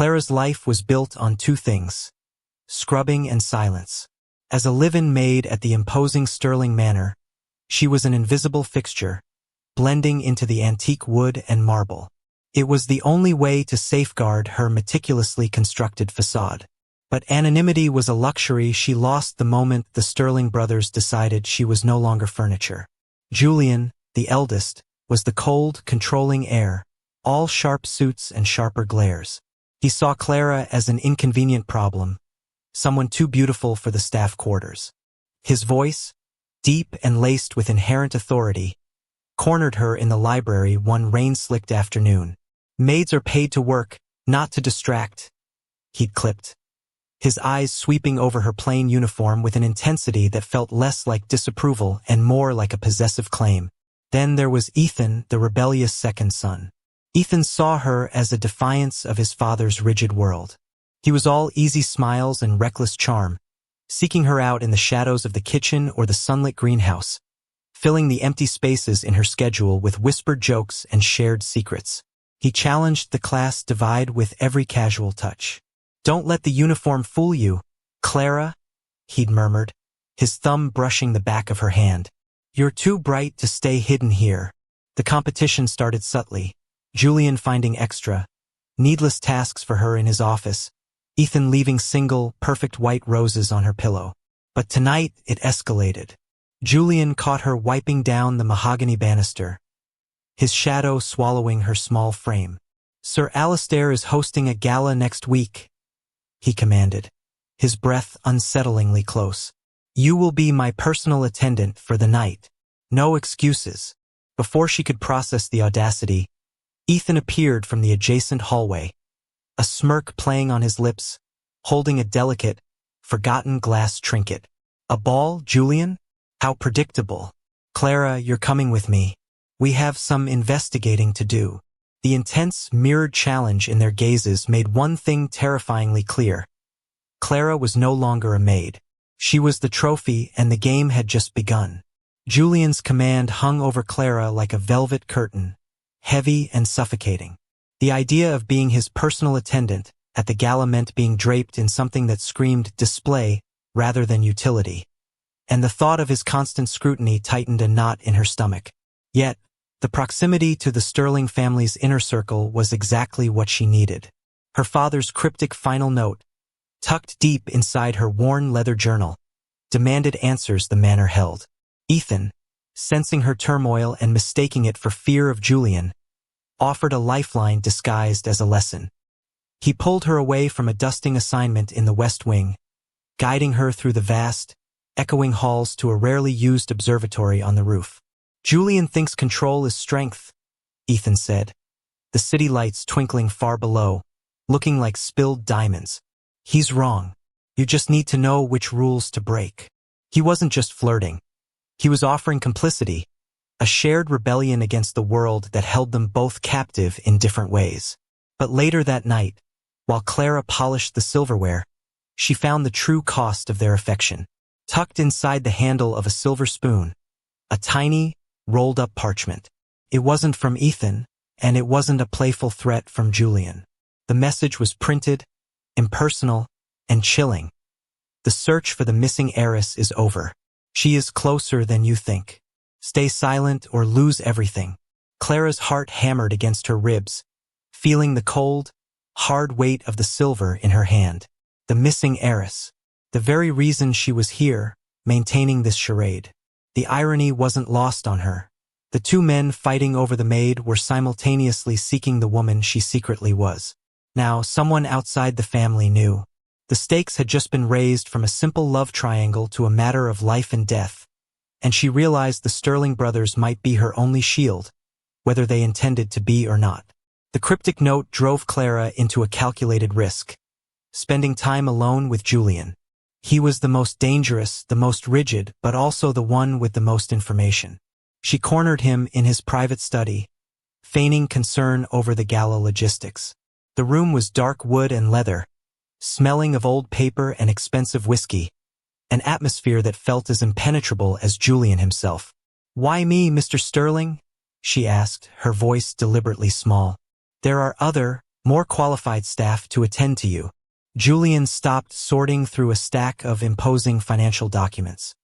Clara's life was built on two things: scrubbing and silence. As a live-in maid at the imposing Sterling manor, she was an invisible fixture, blending into the antique wood and marble. It was the only way to safeguard her meticulously constructed facade. But anonymity was a luxury she lost the moment the Sterling brothers decided she was no longer furniture. Julian, the eldest, was the cold, controlling heir, all sharp suits and sharper glares. He saw Clara as an inconvenient problem, someone too beautiful for the staff quarters. His voice, deep and laced with inherent authority, cornered her in the library one rain-slicked afternoon. "Maids are paid to work, not to distract," he'd clipped, his eyes sweeping over her plain uniform with an intensity that felt less like disapproval and more like a possessive claim. Then there was Ethan, the rebellious second son. Ethan saw her as a defiance of his father's rigid world. He was all easy smiles and reckless charm, seeking her out in the shadows of the kitchen or the sunlit greenhouse, filling the empty spaces in her schedule with whispered jokes and shared secrets. He challenged the class divide with every casual touch. "Don't let the uniform fool you, Clara," he'd murmured, his thumb brushing the back of her hand. "You're too bright to stay hidden here." The competition started subtly, Julian finding extra, needless tasks for her in his office, Ethan leaving single, perfect white roses on her pillow. But tonight it escalated. Julian caught her wiping down the mahogany banister, his shadow swallowing her small frame. "Sir Alistair is hosting a gala next week," he commanded, his breath unsettlingly close. "You will be my personal attendant for the night. No excuses." Before she could process the audacity, Ethan appeared from the adjacent hallway, a smirk playing on his lips, holding a delicate, forgotten glass trinket. "A ball, Julian? How predictable. Clara, you're coming with me. We have some investigating to do." The intense, mirrored challenge in their gazes made one thing terrifyingly clear. Clara was no longer a maid. She was the trophy, and the game had just begun. Julian's command hung over Clara like a velvet curtain, heavy and suffocating. The idea of being his personal attendant at the gala meant being draped in something that screamed display rather than utility. And the thought of his constant scrutiny tightened a knot in her stomach. Yet, the proximity to the Sterling family's inner circle was exactly what she needed. Her father's cryptic final note, tucked deep inside her worn leather journal, demanded answers the manor held. Ethan, sensing her turmoil and mistaking it for fear of Julian, offered a lifeline disguised as a lesson. He pulled her away from a dusting assignment in the West Wing, guiding her through the vast, echoing halls to a rarely used observatory on the roof. "Julian thinks control is strength," Ethan said, the city lights twinkling far below, looking like spilled diamonds. "He's wrong. You just need to know which rules to break." He wasn't just flirting. He was offering complicity, a shared rebellion against the world that held them both captive in different ways. But later that night, while Clara polished the silverware, she found the true cost of their affection. Tucked inside the handle of a silver spoon, a tiny, rolled-up parchment. It wasn't from Ethan, and it wasn't a playful threat from Julian. The message was printed, impersonal, and chilling. "The search for the missing heiress is over. She is closer than you think. Stay silent or lose everything." Clara's heart hammered against her ribs, feeling the cold, hard weight of the silver in her hand. The missing heiress. The very reason she was here, maintaining this charade. The irony wasn't lost on her. The two men fighting over the maid were simultaneously seeking the woman she secretly was. Now, someone outside the family knew. The stakes had just been raised from a simple love triangle to a matter of life and death, and she realized the Sterling brothers might be her only shield, whether they intended to be or not. The cryptic note drove Clara into a calculated risk, spending time alone with Julian. He was the most dangerous, the most rigid, but also the one with the most information. She cornered him in his private study, feigning concern over the gala logistics. The room was dark wood and leather, smelling of old paper and expensive whiskey, an atmosphere that felt as impenetrable as Julian himself. "Why me, Mr. Sterling?" she asked, her voice deliberately small. "There are other," more qualified staff to attend to you. Julian stopped sorting through a stack of imposing financial documents.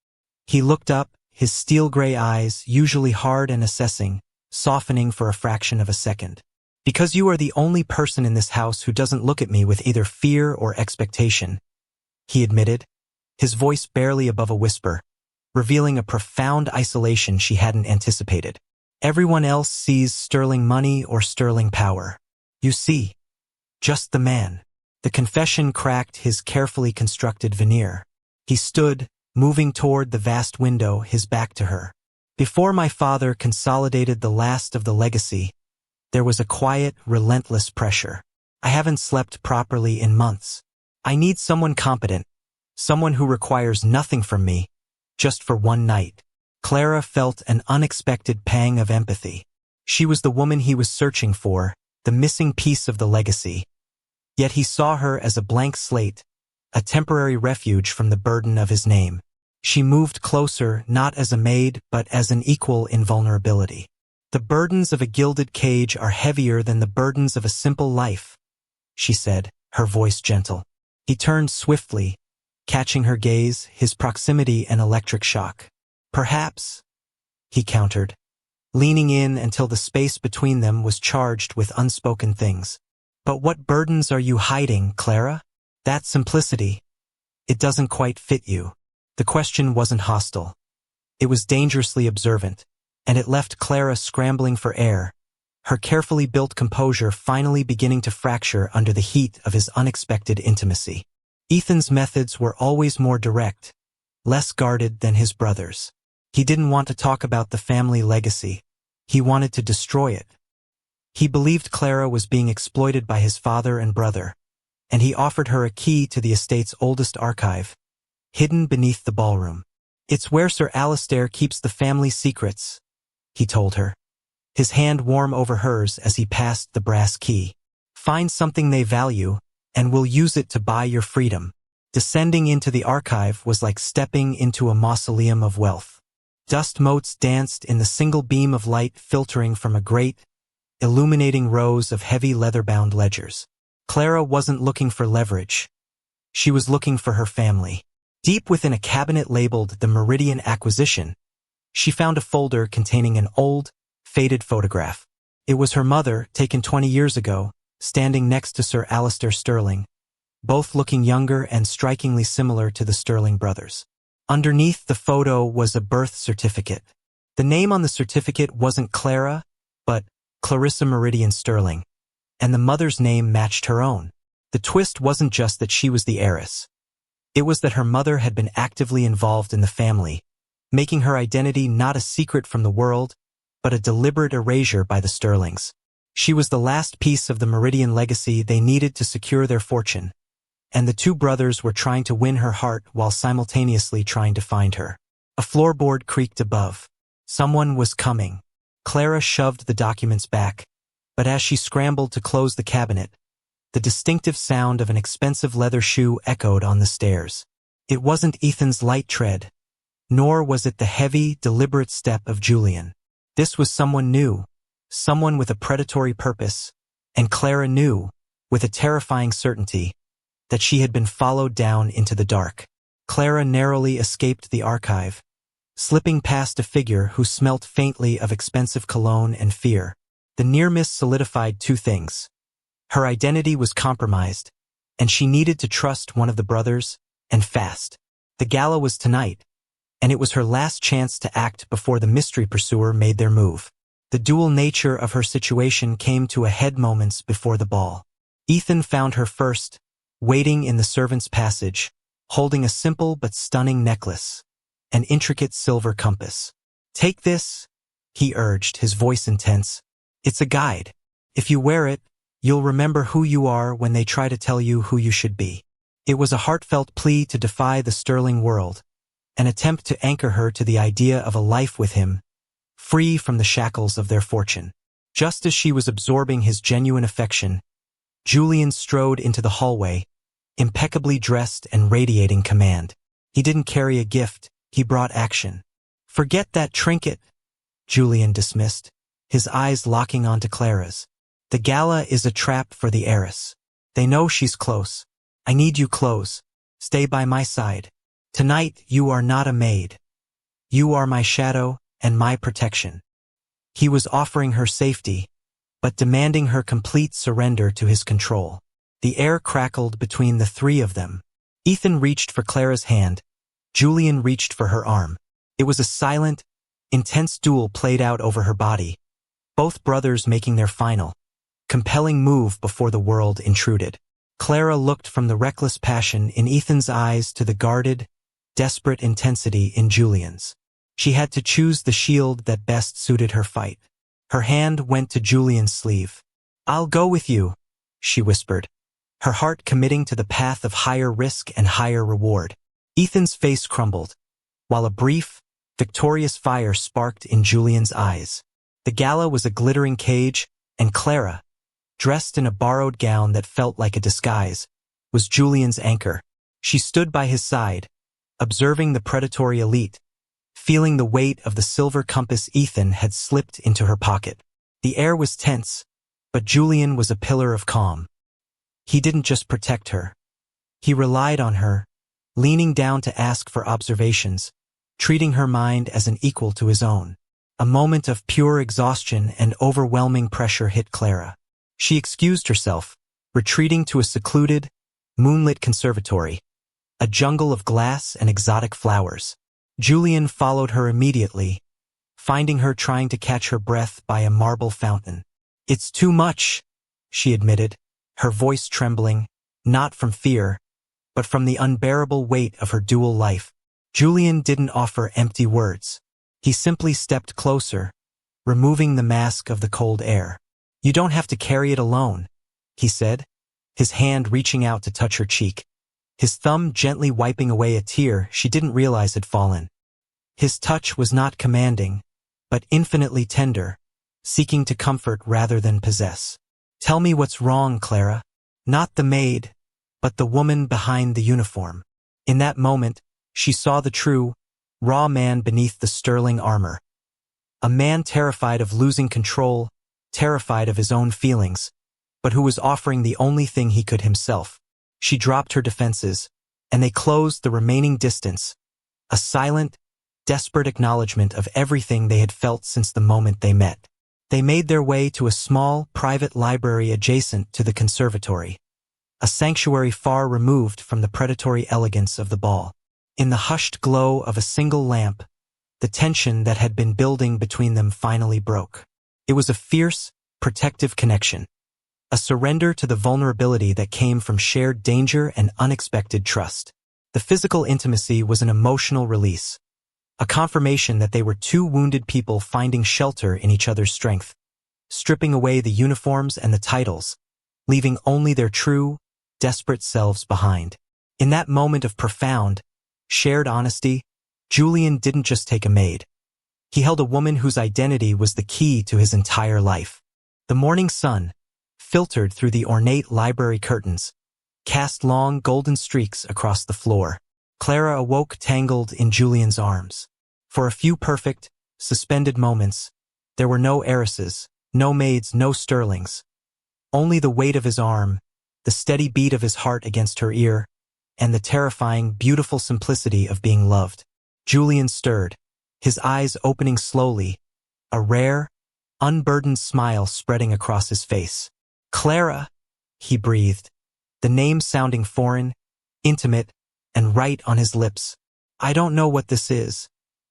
He looked up, his steel-gray eyes, usually hard and assessing, softening for a fraction of a second. Because you are the only person in this house who doesn't look at me with either fear or expectation, he admitted, his voice barely above a whisper, revealing a profound isolation she hadn't anticipated. Everyone else sees sterling money or sterling power. You see, just the man. The confession cracked his carefully constructed veneer. He stood, moving toward the vast window, his back to her. Before my father consolidated the last of the legacy, there was a quiet, relentless pressure. I haven't slept properly in months. I need someone competent, someone who requires nothing from me, just for one night. Clara felt an unexpected pang of empathy. She was the woman he was searching for, the missing piece of the legacy. Yet he saw her as a blank slate, a temporary refuge from the burden of his name. She moved closer, not as a maid, but as an equal in vulnerability. The burdens of a gilded cage are heavier than the burdens of a simple life, she said, her voice gentle. He turned swiftly, catching her gaze, his proximity an electric shock. Perhaps, he countered, leaning in until the space between them was charged with unspoken things. But what burdens are you hiding, Clara? That simplicity. It doesn't quite fit you. The question wasn't hostile. It was dangerously observant, and it left Clara scrambling for air, her carefully built composure finally beginning to fracture under the heat of his unexpected intimacy. Ethan's methods were always more direct, less guarded than his brother's. He didn't want to talk about the family legacy. He wanted to destroy it. He believed Clara was being exploited by his father and brother, and he offered her a key to the estate's oldest archive, hidden beneath the ballroom. It's where Sir Alistair keeps the family secrets, he told her, his hand warm over hers as he passed the brass key. Find something they value, and we'll use it to buy your freedom. Descending into the archive was like stepping into a mausoleum of wealth. Dust motes danced in the single beam of light filtering from a great, illuminating rows of heavy leather-bound ledgers. Clara wasn't looking for leverage. She was looking for her family. Deep within a cabinet labeled the Meridian Acquisition, she found a folder containing an old, faded photograph. It was her mother, taken 20 years ago, standing next to Sir Alistair Sterling, both looking younger and strikingly similar to the Sterling brothers. Underneath the photo was a birth certificate. The name on the certificate wasn't Clara, but Clarissa Meridian Sterling, and the mother's name matched her own. The twist wasn't just that she was the heiress. It was that her mother had been actively involved in the family, making her identity not a secret from the world, but a deliberate erasure by the Sterlings. She was the last piece of the Meridian legacy they needed to secure their fortune, and the two brothers were trying to win her heart while simultaneously trying to find her. A floorboard creaked above. Someone was coming. Clara shoved the documents back, but as she scrambled to close the cabinet, the distinctive sound of an expensive leather shoe echoed on the stairs. It wasn't Ethan's light tread, nor was it the heavy, deliberate step of Julian. This was someone new, someone with a predatory purpose, and Clara knew, with a terrifying certainty, that she had been followed down into the dark. Clara narrowly escaped the archive, slipping past a figure who smelt faintly of expensive cologne and fear. The near-miss solidified two things. Her identity was compromised, and she needed to trust one of the brothers, and fast. The gala was tonight, and it was her last chance to act before the mystery pursuer made their move. The dual nature of her situation came to a head moments before the ball. Ethan found her first, waiting in the servants' passage, holding a simple but stunning necklace, an intricate silver compass. Take this, he urged, his voice intense. It's a guide. If you wear it, you'll remember who you are when they try to tell you who you should be. It was a heartfelt plea to defy the Sterling world, an attempt to anchor her to the idea of a life with him, free from the shackles of their fortune. Just as she was absorbing his genuine affection, Julian strode into the hallway, impeccably dressed and radiating command. He didn't carry a gift, he brought action. Forget that trinket, Julian dismissed, his eyes locking onto Clara's. The gala is a trap for the heiress. They know she's close. I need you close. Stay by my side. Tonight you are not a maid. You are my shadow and my protection. He was offering her safety, but demanding her complete surrender to his control. The air crackled between the three of them. Ethan reached for Clara's hand. Julian reached for her arm. It was a silent, intense duel played out over her body, both brothers making their final, compelling move before the world intruded. Clara looked from the reckless passion in Ethan's eyes to the guarded, desperate intensity in Julian's. She had to choose the shield that best suited her fight. Her hand went to Julian's sleeve. "I'll go with you," she whispered, her heart committing to the path of higher risk and higher reward. Ethan's face crumbled, while a brief, victorious fire sparked in Julian's eyes. The gala was a glittering cage, and Clara, dressed in a borrowed gown that felt like a disguise, was Julian's anchor. She stood by his side, observing the predatory elite, feeling the weight of the silver compass Ethan had slipped into her pocket. The air was tense, but Julian was a pillar of calm. He didn't just protect her. He relied on her, leaning down to ask for observations, treating her mind as an equal to his own. A moment of pure exhaustion and overwhelming pressure hit Clara. She excused herself, retreating to a secluded, moonlit conservatory, a jungle of glass and exotic flowers. Julian followed her immediately, finding her trying to catch her breath by a marble fountain. "It's too much," she admitted, her voice trembling, not from fear, but from the unbearable weight of her dual life. Julian didn't offer empty words. He simply stepped closer, removing the mask of the cold air. "You don't have to carry it alone," he said, his hand reaching out to touch her cheek, his thumb gently wiping away a tear she didn't realize had fallen. His touch was not commanding, but infinitely tender, seeking to comfort rather than possess. "Tell me what's wrong, Clara." Not the maid, but the woman behind the uniform. In that moment, she saw the true, raw man beneath the sterling armor. A man terrified of losing control, terrified of his own feelings, but who was offering the only thing he could himself. She dropped her defenses, and they closed the remaining distance, a silent, desperate acknowledgement of everything they had felt since the moment they met. They made their way to a small, private library adjacent to the conservatory, a sanctuary far removed from the predatory elegance of the ball. In the hushed glow of a single lamp, the tension that had been building between them finally broke. It was a fierce, protective connection, a surrender to the vulnerability that came from shared danger and unexpected trust. The physical intimacy was an emotional release, a confirmation that they were two wounded people finding shelter in each other's strength, stripping away the uniforms and the titles, leaving only their true, desperate selves behind. In that moment of profound, shared honesty, Julian didn't just take a maid. He held a woman whose identity was the key to his entire life. The morning sun, filtered through the ornate library curtains, cast long golden streaks across the floor. Clara awoke tangled in Julian's arms. For a few perfect, suspended moments, there were no heiresses, no maids, no Sterlings. Only the weight of his arm, the steady beat of his heart against her ear, and the terrifying, beautiful simplicity of being loved. Julian stirred, his eyes opening slowly, a rare, unburdened smile spreading across his face. "Clara," he breathed, the name sounding foreign, intimate, and right on his lips. "I don't know what this is,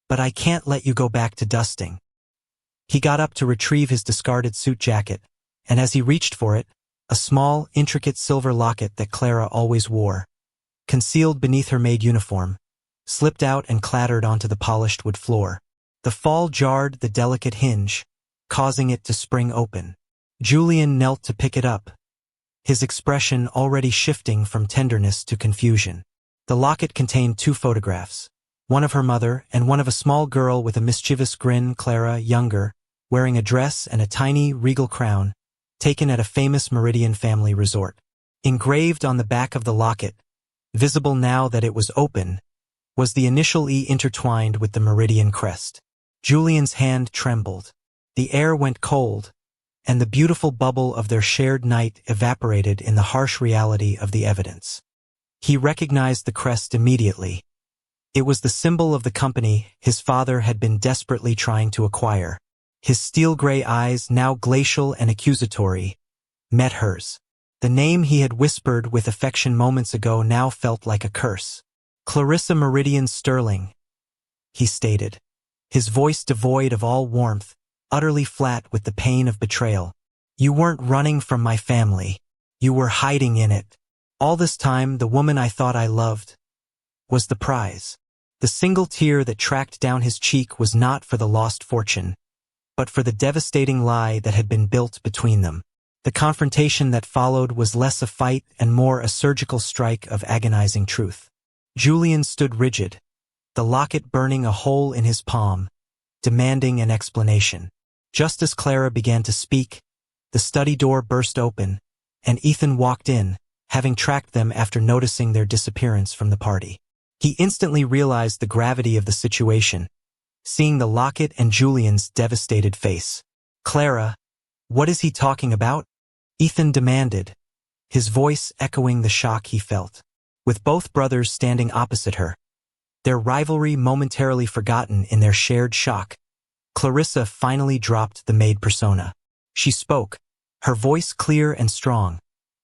but I can't let you go back to dusting." He got up to retrieve his discarded suit jacket, and as he reached for it, a small, intricate silver locket that Clara always wore, concealed beneath her maid uniform, slipped out and clattered onto the polished wood floor. The fall jarred the delicate hinge, causing it to spring open. Julian knelt to pick it up, his expression already shifting from tenderness to confusion. The locket contained two photographs, one of her mother and one of a small girl with a mischievous grin, Clara, younger, wearing a dress and a tiny, regal crown, taken at a famous Meridian family resort. Engraved on the back of the locket, visible now that it was open, was the initial E intertwined with the Meridian crest. Julian's hand trembled. The air went cold, and the beautiful bubble of their shared night evaporated in the harsh reality of the evidence. He recognized the crest immediately. It was the symbol of the company his father had been desperately trying to acquire. His steel-gray eyes, now glacial and accusatory, met hers. The name he had whispered with affection moments ago now felt like a curse. "Clarissa Meridian Sterling," he stated, his voice devoid of all warmth, utterly flat with the pain of betrayal. "You weren't running from my family. You were hiding in it. All this time, the woman I thought I loved was the prize." The single tear that tracked down his cheek was not for the lost fortune, but for the devastating lie that had been built between them. The confrontation that followed was less a fight and more a surgical strike of agonizing truth. Julian stood rigid, the locket burning a hole in his palm, demanding an explanation. Just as Clara began to speak, the study door burst open, and Ethan walked in, having tracked them after noticing their disappearance from the party. He instantly realized the gravity of the situation, seeing the locket and Julian's devastated face. "Clara, what is he talking about?" Ethan demanded, his voice echoing the shock he felt. With both brothers standing opposite her, their rivalry momentarily forgotten in their shared shock, Clarissa finally dropped the maid persona. She spoke, her voice clear and strong,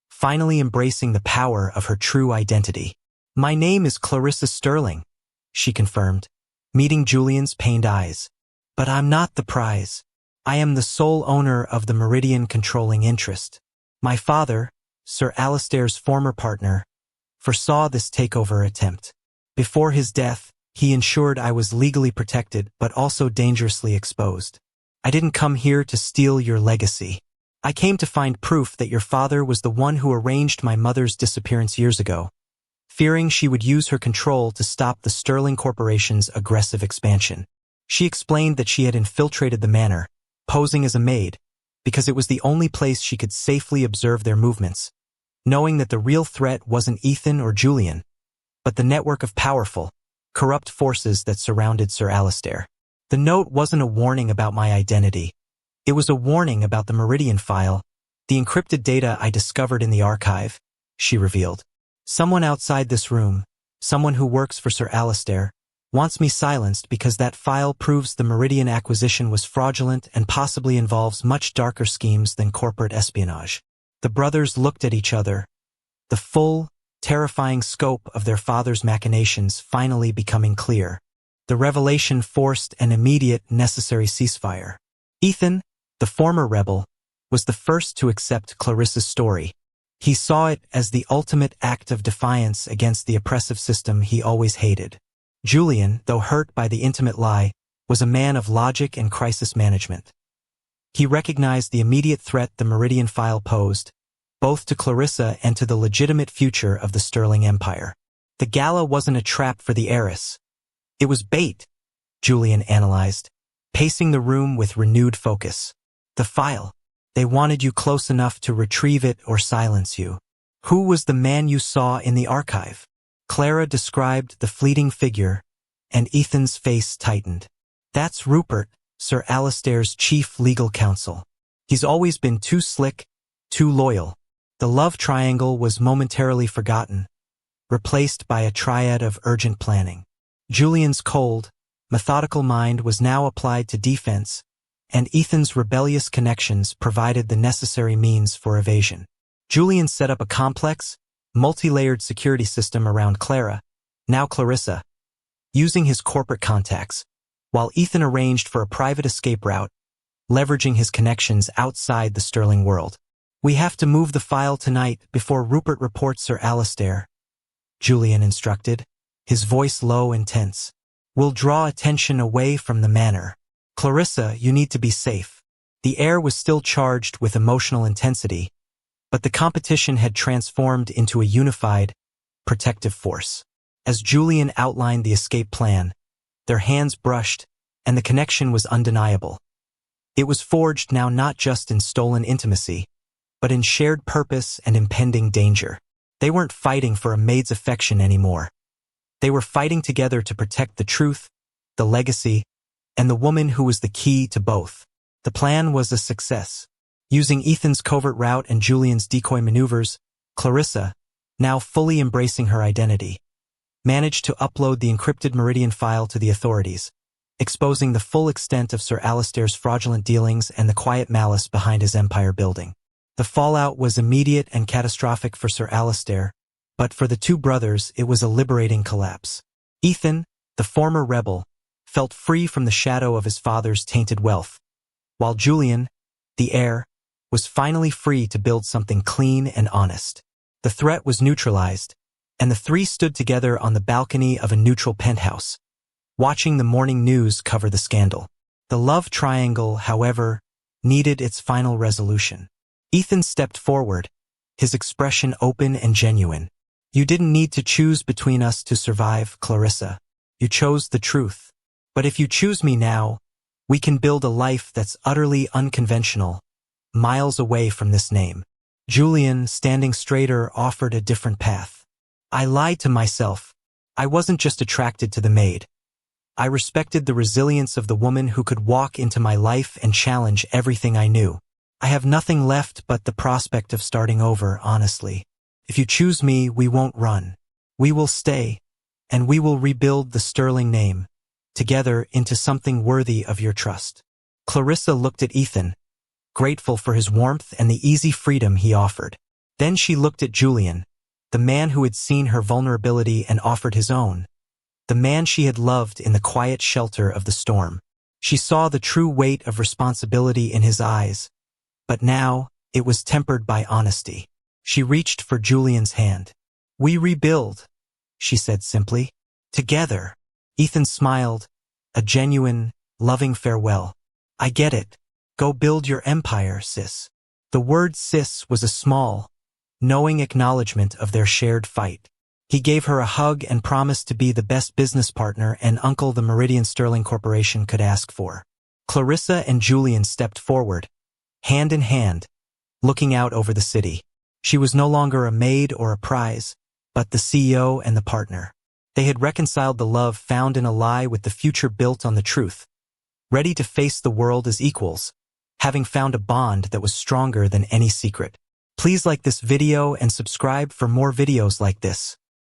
finally embracing the power of her true identity. "My name is Clarissa Sterling," she confirmed, meeting Julian's pained eyes. "But I'm not the prize. I am the sole owner of the Meridian controlling interest. My father, Sir Alistair's former partner, foresaw this takeover attempt. Before his death, he ensured I was legally protected but also dangerously exposed. I didn't come here to steal your legacy. I came to find proof that your father was the one who arranged my mother's disappearance years ago, fearing she would use her control to stop the Sterling Corporation's aggressive expansion." She explained that she had infiltrated the manor, posing as a maid, because it was the only place she could safely observe their movements, knowing that the real threat wasn't Ethan or Julian, but the network of powerful, corrupt forces that surrounded Sir Alistair. "The note wasn't a warning about my identity. It was a warning about the Meridian file, the encrypted data I discovered in the archive," she revealed. "Someone outside this room, someone who works for Sir Alistair, wants me silenced because that file proves the Meridian acquisition was fraudulent and possibly involves much darker schemes than corporate espionage." The brothers looked at each other, the full, terrifying scope of their father's machinations finally becoming clear. The revelation forced an immediate, necessary ceasefire. Ethan, the former rebel, was the first to accept Clarissa's story. He saw it as the ultimate act of defiance against the oppressive system he always hated. Julian, though hurt by the intimate lie, was a man of logic and crisis management. He recognized the immediate threat the Meridian file posed, both to Clarissa and to the legitimate future of the Sterling Empire. The gala wasn't a trap for the heiress. It was bait, Julian analyzed, pacing the room with renewed focus. "The file. They wanted you close enough to retrieve it or silence you. Who was the man you saw in the archive?" Clara described the fleeting figure, and Ethan's face tightened. "That's Rupert, Sir Alistair's chief legal counsel. He's always been too slick, too loyal." The love triangle was momentarily forgotten, replaced by a triad of urgent planning. Julian's cold, methodical mind was now applied to defense, and Ethan's rebellious connections provided the necessary means for evasion. Julian set up a complex, multi-layered security system around Clara, now Clarissa, using his corporate contacts, while Ethan arranged for a private escape route, leveraging his connections outside the Sterling world. "We have to move the file tonight before Rupert reports Sir Alistair," Julian instructed, his voice low and tense. "We'll draw attention away from the manor. Clarissa, you need to be safe." The air was still charged with emotional intensity, but the competition had transformed into a unified, protective force. As Julian outlined the escape plan, their hands brushed, and the connection was undeniable. It was forged now not just in stolen intimacy, but in shared purpose and impending danger. They weren't fighting for a maid's affection anymore. They were fighting together to protect the truth, the legacy, and the woman who was the key to both. The plan was a success. Using Ethan's covert route and Julian's decoy maneuvers, Clarissa, now fully embracing her identity, managed to upload the encrypted Meridian file to the authorities, exposing the full extent of Sir Alistair's fraudulent dealings and the quiet malice behind his empire building. The fallout was immediate and catastrophic for Sir Alistair, but for the two brothers it was a liberating collapse. Ethan, the former rebel, felt free from the shadow of his father's tainted wealth, while Julian, the heir, was finally free to build something clean and honest. The threat was neutralized, and the three stood together on the balcony of a neutral penthouse, watching the morning news cover the scandal. The love triangle, however, needed its final resolution. Ethan stepped forward, his expression open and genuine. "You didn't need to choose between us to survive, Clarissa. You chose the truth. But if you choose me now, we can build a life that's utterly unconventional, miles away from this name." Julian, standing straighter, offered a different path. "I lied to myself. I wasn't just attracted to the maid. I respected the resilience of the woman who could walk into my life and challenge everything I knew. I have nothing left but the prospect of starting over, honestly. If you choose me, we won't run. We will stay, and we will rebuild the Sterling name, together into something worthy of your trust." Clarissa looked at Ethan, grateful for his warmth and the easy freedom he offered. Then she looked at Julian, the man who had seen her vulnerability and offered his own, the man she had loved in the quiet shelter of the storm. She saw the true weight of responsibility in his eyes, but now it was tempered by honesty. She reached for Julian's hand. "We rebuild," she said simply. "Together." Ethan smiled, a genuine, loving farewell. "I get it. Go build your empire, sis." The word sis was a small, knowing acknowledgement of their shared fight. He gave her a hug and promised to be the best business partner and uncle the Meridian Sterling Corporation could ask for. Clarissa and Julian stepped forward, hand in hand, looking out over the city. She was no longer a maid or a prize, but the CEO and the partner. They had reconciled the love found in a lie with the future built on the truth, ready to face the world as equals, having found a bond that was stronger than any secret. Please like this video and subscribe for more videos like this.